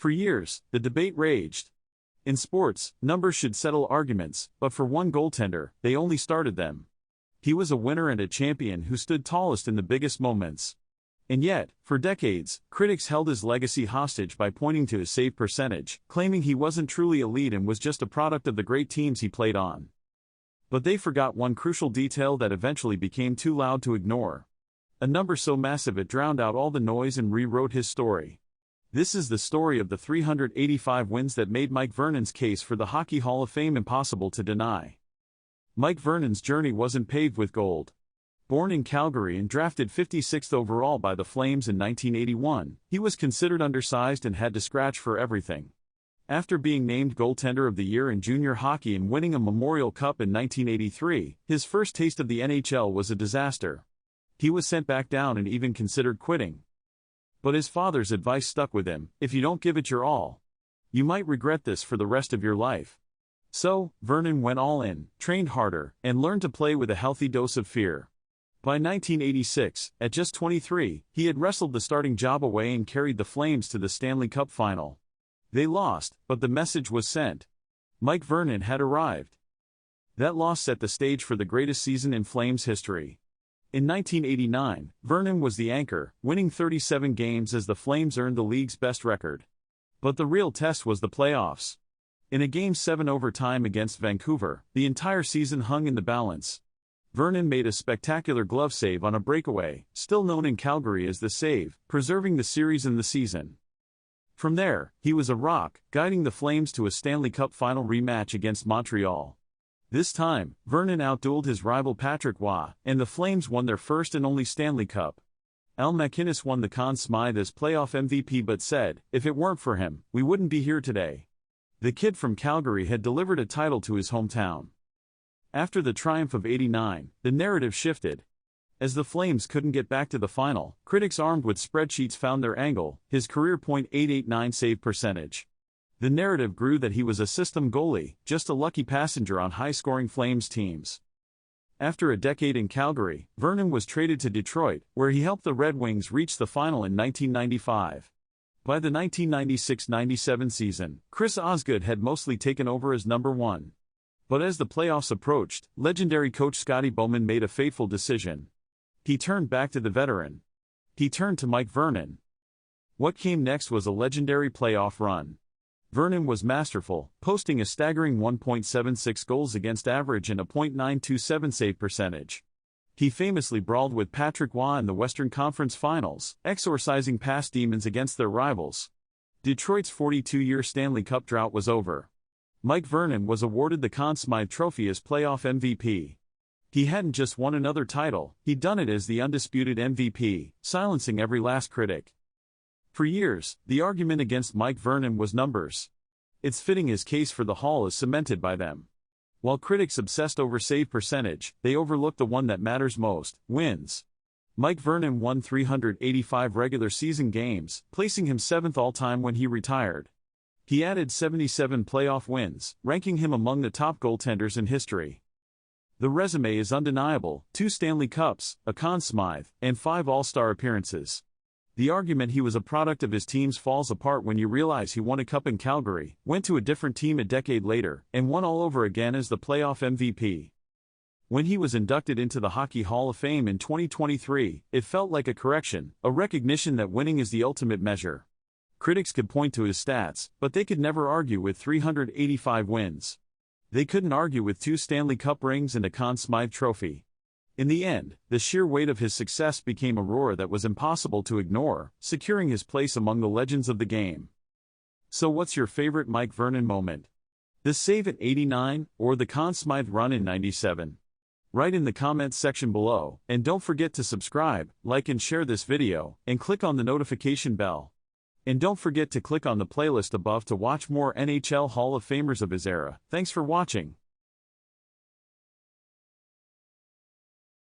For years, the debate raged. In sports, numbers should settle arguments, but for one goaltender, they only started them. He was a winner and a champion who stood tallest in the biggest moments. And yet, for decades, critics held his legacy hostage by pointing to his save percentage, claiming he wasn't truly elite and was just a product of the great teams he played on. But they forgot one crucial detail that eventually became too loud to ignore. A number so massive it drowned out all the noise and rewrote his story. This is the story of the 385 wins that made Mike Vernon's case for the Hockey Hall of Fame impossible to deny. Mike Vernon's journey wasn't paved with gold. Born in Calgary and drafted 56th overall by the Flames in 1981, he was considered undersized and had to scratch for everything. After being named Goaltender of the Year in junior hockey and winning a Memorial Cup in 1983, his first taste of the NHL was a disaster. He was sent back down and even considered quitting. But his father's advice stuck with him: if you don't give it your all, you might regret this for the rest of your life. So, Vernon went all in, trained harder, and learned to play with a healthy dose of fear. By 1986, at just 23, he had wrestled the starting job away and carried the Flames to the Stanley Cup final. They lost, but the message was sent. Mike Vernon had arrived. That loss set the stage for the greatest season in Flames history. In 1989, Vernon was the anchor, winning 37 games as the Flames earned the league's best record. But the real test was the playoffs. In a Game 7 overtime against Vancouver, the entire season hung in the balance. Vernon made a spectacular glove save on a breakaway, still known in Calgary as the save, preserving the series and the season. From there, he was a rock, guiding the Flames to a Stanley Cup final rematch against Montreal. This time, Vernon outdueled his rival Patrick Roy, and the Flames won their first and only Stanley Cup. Al MacInnis won the Conn Smythe as playoff MVP but said, "If it weren't for him, we wouldn't be here today." The kid from Calgary had delivered a title to his hometown. After the triumph of '89, the narrative shifted. As the Flames couldn't get back to the final, critics armed with spreadsheets found their angle: his career .889 save percentage. The narrative grew that he was a system goalie, just a lucky passenger on high-scoring Flames teams. After a decade in Calgary, Vernon was traded to Detroit, where he helped the Red Wings reach the final in 1995. By the 1996-97 season, Chris Osgood had mostly taken over as number one. But as the playoffs approached, legendary coach Scotty Bowman made a fateful decision. He turned back to the veteran. He turned to Mike Vernon. What came next was a legendary playoff run. Vernon was masterful, posting a staggering 1.76 goals against average and a .927 save percentage. He famously brawled with Patrick Roy in the Western Conference Finals, exorcising past demons against their rivals. Detroit's 42-year Stanley Cup drought was over. Mike Vernon was awarded the Conn Smythe Trophy as playoff MVP. He hadn't just won another title, he'd done it as the undisputed MVP, silencing every last critic. For years, the argument against Mike Vernon was numbers. It's fitting his case for the Hall is cemented by them. While critics obsessed over save percentage, they overlooked the one that matters most: wins. Mike Vernon won 385 regular season games, placing him 7th all-time when he retired. He added 77 playoff wins, ranking him among the top goaltenders in history. The resume is undeniable: 2 Stanley Cups, a Conn Smythe, and 5 All-Star appearances. The argument he was a product of his teams falls apart when you realize he won a cup in Calgary, went to a different team a decade later, and won all over again as the playoff MVP. When he was inducted into the Hockey Hall of Fame in 2023, it felt like a correction, a recognition that winning is the ultimate measure. Critics could point to his stats, but they could never argue with 385 wins. They couldn't argue with 2 Stanley Cup rings and a Conn Smythe trophy. In the end, the sheer weight of his success became a roar that was impossible to ignore, securing his place among the legends of the game. So what's your favorite Mike Vernon moment? The save at '89, or the Conn Smythe run in '97? Write in the comments section below, and don't forget to subscribe, like and share this video, and click on the notification bell. And don't forget to click on the playlist above to watch more NHL Hall of Famers of his era. Thanks for watching.